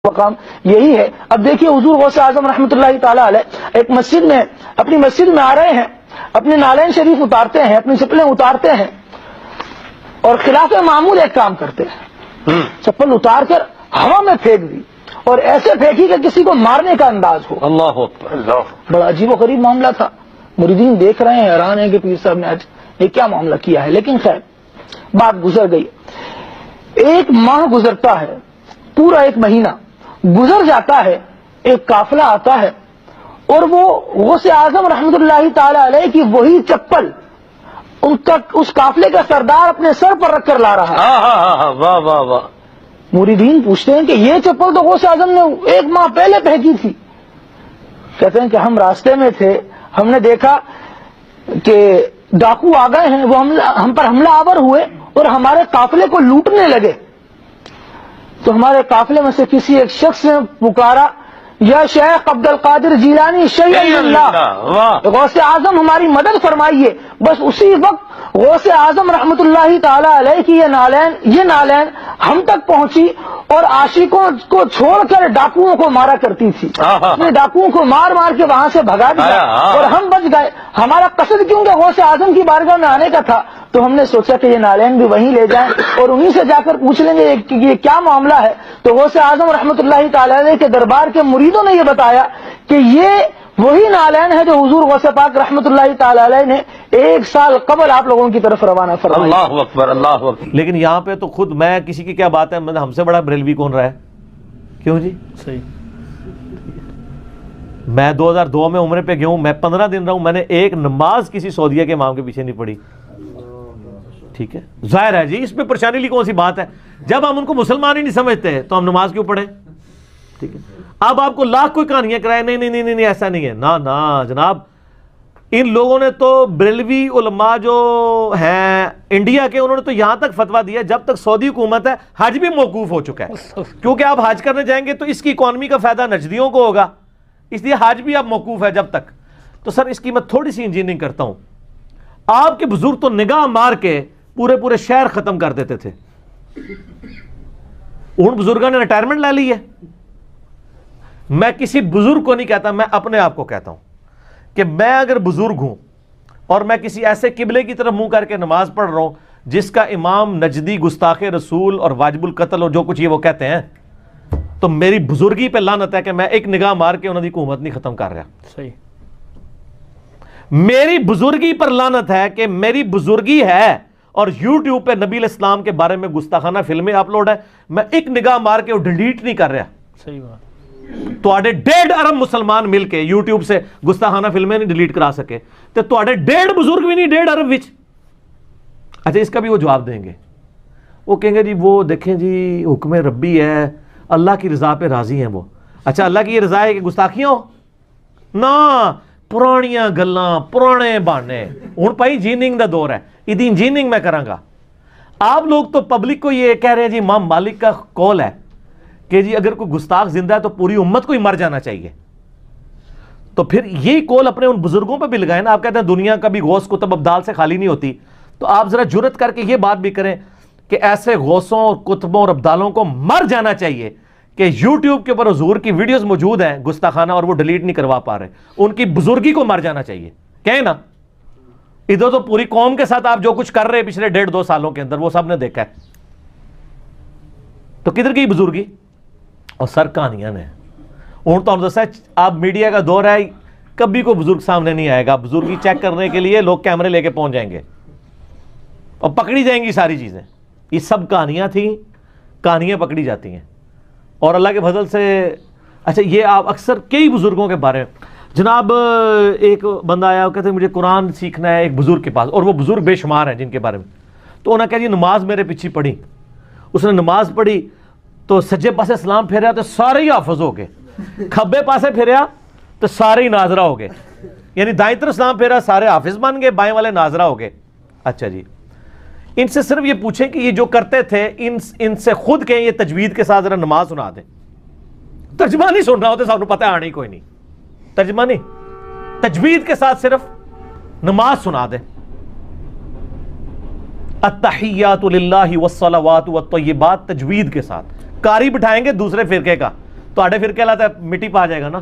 مقام یہی ہے. اب دیکھیے حضور غوث اعظم رحمۃ اللہ تعالی علیہ ایک مسجد میں اپنی مسجد میں آ رہے ہیں, اپنے نالین شریف اتارتے ہیں, اپنی چپلیں اتارتے ہیں اور خلاف معمول ایک کام کرتے ہیں, چپل اتار کر ہوا میں پھینک دی اور ایسے پھینکی کہ کسی کو مارنے کا انداز ہو. اللہ اکبر, اللہ. بڑا عجیب و غریب معاملہ تھا. مریدین دیکھ رہے ہیں, حیران ہیں کہ پیر صاحب نے آج یہ کیا معاملہ کیا ہے. لیکن خیر بات گزر گئی. ایک ماہ گزرتا ہے, پورا ایک مہینہ گزر جاتا ہے, ایک قافلہ آتا ہے اور وہ غوث اعظم رحمۃ اللہ تعالی علیہ کی وہی چپل اس قافلے کا سردار اپنے سر پر رکھ کر لا رہا ہے. واہ واہ واہ. مریدین پوچھتے ہیں کہ یہ چپل تو غوث اعظم نے ایک ماہ پہلے پھینکی تھی. کہتے ہیں کہ ہم راستے میں تھے, ہم نے دیکھا کہ ڈاکو آ گئے ہیں, وہ ہم پر حملہ آور ہوئے اور ہمارے قافلے کو لوٹنے لگے. تو ہمارے قافلے میں سے کسی ایک شخص نے پکارا, یا شیخ عبد القادر جیلانی شیخ اللہ, غوث اعظم ہماری مدد فرمائیے. بس اسی وقت غوث اعظم رحمۃ اللہ تعالی علیہ کی یہ نالین ہم تک پہنچی اور عاشقوں کو چھوڑ کر ڈاکوؤں کو مارا کرتی تھی. اس نے ڈاکوؤں کو مار مار کے وہاں سے بھگا دیا اور ہم بچ گئے. ہمارا قصد کیونکہ غوث اعظم کی بارگاہ میں آنے کا تھا, تو ہم نے سوچا کہ یہ نالین بھی وہیں لے جائیں اور انہیں سے جا کر پوچھ لیں گے کہ یہ کیا معاملہ ہے. تو غوث اعظم رحمۃ اللہ تعالی علیہ کے دربار کے مریدوں نے یہ بتایا کہ یہ وہی نالین ہے جو حضور غوث پاک رحمۃ اللہ تعالی علیہ نے 1 سال قبل آپ لوگوں کی طرف روانہ فرمائی. اللہ اکبر, اللہ اکبر. لیکن یہاں پہ تو خود میں کسی کی کیا بات ہے, ہم سے بڑا بریلوی کون رہا ہے؟ کیوں جی؟ صحیح. میں 2002 میں عمرے پہ گیا ہوں, میں 15 دن رہا ہوں, میں نے ایک نماز کسی سعودیہ کے امام کے پیچھے نہیں پڑھی. ٹھیک ہے, ظاہر ہے جی اس پہ پریشانی لی کون سی بات ہے. جب ہم ان کو مسلمان ہی نہیں سمجھتے تو ہم نماز کیوں پڑھیں؟ ٹھیک ہے, اب آپ کو لاکھ کوئی کہانیاں کرائے, نہیں نہیں نہیں نہیں ایسا نہیں ہے. نا جناب, ان لوگوں نے تو بریلوی علماء جو ہیں انڈیا کے, انہوں نے تو یہاں تک فتویٰ دیا جب تک سعودی حکومت ہے حج بھی موقوف ہو چکا ہے, کیونکہ آپ حج کرنے جائیں گے تو اس کی اکانومی کا فائدہ نجدیوں کو ہوگا, اس لیے حج بھی اب موقوف ہے جب تک. تو سر اس کی میں تھوڑی سی انجینئرنگ کرتا ہوں. آپ کے بزرگ تو نگاہ مار کے پورے شہر ختم کر دیتے تھے. ان بزرگوں نے ریٹائرمنٹ لے لی ہے. میں کسی بزرگ کو نہیں کہتا, میں اپنے آپ کو کہتا ہوں کہ میں اگر بزرگ ہوں اور میں کسی ایسے قبلے کی طرف منہ کر کے نماز پڑھ رہا ہوں جس کا امام نجدی گستاخ رسول اور واجب القتل اور جو کچھ یہ وہ کہتے ہیں, تو میری بزرگی پہ لعنت ہے کہ میں ایک نگاہ مار کے انہوں کی حکومت نہیں ختم کر رہا. صحیح. میری بزرگی پر لعنت ہے کہ میری بزرگی ہے اور یوٹیوب پہ نبی علیہ السلام کے بارے میں گستاخانہ فلمیں اپلوڈ ہے, میں ایک نگاہ مار کے وہ ڈیلیٹ نہیں کر رہا. صحیح بات. تو 1.5 ارب مسلمان مل کے یوٹیوب سے گستاخانہ فلمیں نہیں ڈیلیٹ کرا سکے, تو 1.5 بزرگ بھی نہیں 1.5 ارب وچ. اچھا اس کا بھی وہ جواب دیں گے, وہ کہیں گے جی وہ دیکھیں جی حکم ربی ہے, اللہ کی رضا پہ راضی ہیں وہ. اچھا اللہ کی یہ رضا ہے کہ گستاخیاں ہو نا, پرانیاں گلاں پرانے بانے. ہوں بھائی انجینئرنگ دا دور ہے, یہ انجینئرنگ میں کراں گا. آپ لوگ تو پبلک کو یہ کہہ رہے ہیں جی امام مالک کا قول ہے کہ جی اگر کوئی گستاخ زندہ ہے تو پوری امت کو ہی مر جانا چاہیے. تو پھر یہی قول اپنے ان بزرگوں پہ بھی لگائیں نا. آپ کہتے ہیں دنیا کبھی غوث کتب ابدال سے خالی نہیں ہوتی, تو آپ ذرا جرت کر کے یہ بات بھی کریں کہ ایسے غوثوں اور کتبوں اور ابدالوں کو مر جانا چاہیے کہ یوٹیوب کے اوپر حضور کی ویڈیوز موجود ہیں گستاخانہ اور وہ ڈیلیٹ نہیں کروا پا رہے. ان کی بزرگی کو مر جانا چاہیے. کہیں نا, ادھر تو پوری قوم کے ساتھ آپ جو کچھ کر رہے پچھلے 1.5-2 سالوں کے اندر وہ سب نے دیکھا ہے, تو کدھر گئی بزرگی؟ اور سر کہانیاں نے ہوں تو دسا, آپ میڈیا کا دور ہے, کبھی کوئی بزرگ سامنے نہیں آئے گا. بزرگی چیک کرنے کے لیے لوگ کیمرے لے کے پہنچ جائیں گے اور پکڑی جائیں گی ساری چیزیں. یہ سب کہانیاں تھیں, کہانیاں پکڑی جاتی ہیں اور اللہ کے فضل سے. اچھا یہ آپ اکثر کئی بزرگوں کے بارے میں, جناب ایک بندہ آیا وہ کہتے ہیں مجھے قرآن سیکھنا ہے ایک بزرگ کے پاس, اور وہ بزرگ بے شمار ہیں جن کے بارے میں. تو انہوں نے کہا جی نماز میرے پیچھے پڑھی. اس نے نماز پڑھی تو سجے پاسے سلام پھیرا تو سارے ہی حافظ ہو گئے, کھبے پاسے پھیرا تو سارے ہی ناظرہ ہو گئے. یعنی دائیں طرف سلام پھیرا سارے حافظ بن گئے, بائیں والے ناظرہ ہو گئے. اچھا جی, ان سے صرف یہ پوچھیں کہ یہ جو کرتے تھے ان سے خود کہیں یہ تجوید کے ساتھ ذرا نماز سنا دیں. ترجمہ نہیں سننا ہوتا, سب کو پتہ ہے آنی کوئی نہیں, ترجمہ نہیں, تجوید کے ساتھ صرف نماز سنا دیں. التحیات للہ والصلوات والطیبات, تجوید کے ساتھ. قاری بٹھائیں گے دوسرے فرقے کا, ਤੁਹਾਡੇ ਫਿਰ ਕਹਿਲਾਤਾ ਹੈ ਮਿੱਟੀ ਪਾ ਜਾਏਗਾ ਨਾ,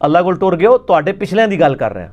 ਅੱਲਾ ਕੋਲ ਟੁਰ ਗਏ ਹੋ, ਤੁਹਾਡੇ ਪਿਛਲਿਆਂ ਦੀ ਗੱਲ ਕਰ ਰਹੇ ਹਾਂ,